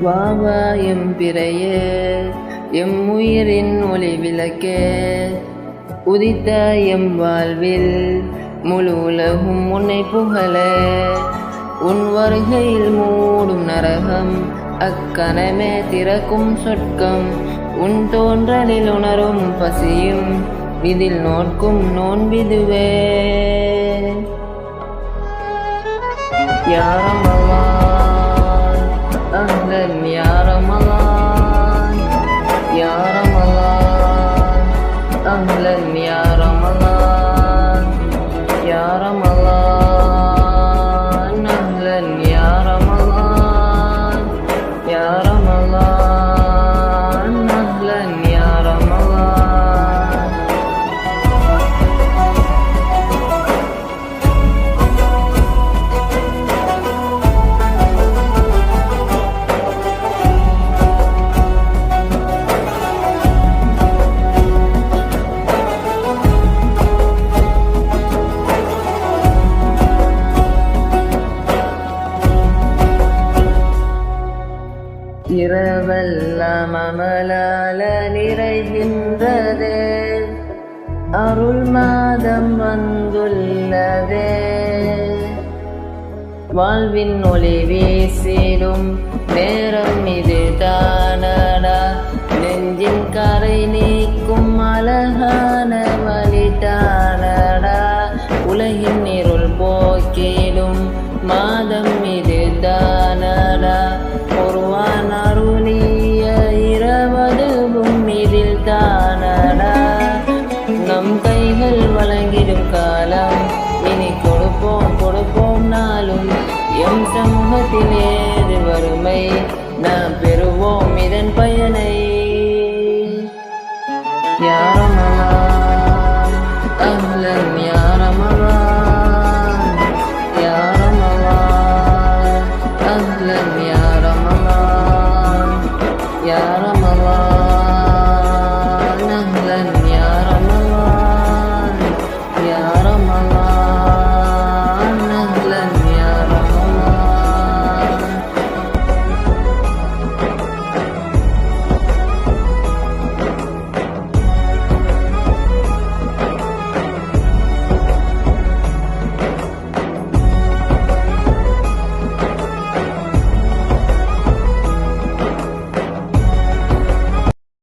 வாவா எம்பிறையே எம் உயிரின் ஒளி விளக்கே உதித்த எம் வாழ்வில் முழு உலகும் உன்னை புகழ உன் வருகையில் மூடும் நரகம் அக்கணமே திறக்கும் சொர்க்கம் உன் தோன்றலில் உணரும் பசியும் இதில் நோக்கும் நோன்பிதுவே யா ரமலான் அஹ்லன் யா ரமலான் யா ரமலான் அஹ்லன் யா ரமலான் யா ரமலான் அஹ்லன் யா ரமலான் யா ரமலான் அஹ்லன் யா ரமலான் இரவெல்லாம் அமலால நிறைகின்றதே அருள் மாதம் வந்துள்ளதே வாழ்வின் ஒளி வீசிடும் நேரம் இது தானடா நெஞ்சின் கரை நீக்கும் அழகான வழிதானடா உலகின் இருள் போக்கிடும் மாதம் இது தானடா ஒருவான் அருளிய இரவதுவும் இதில் தானடா நம் கைகள் வழங்கிடும் காலம் இனி கொடுப்போம் நாளும் எம் சமூகத்தில் ஏது வறுமை நாம் பெறுவோம் இதன் பயனை யா ரமலான் அஹ்லன் யா ரமலான் யா ரமலான் அஹ்லன் யா ரமலான் யா ரமலான்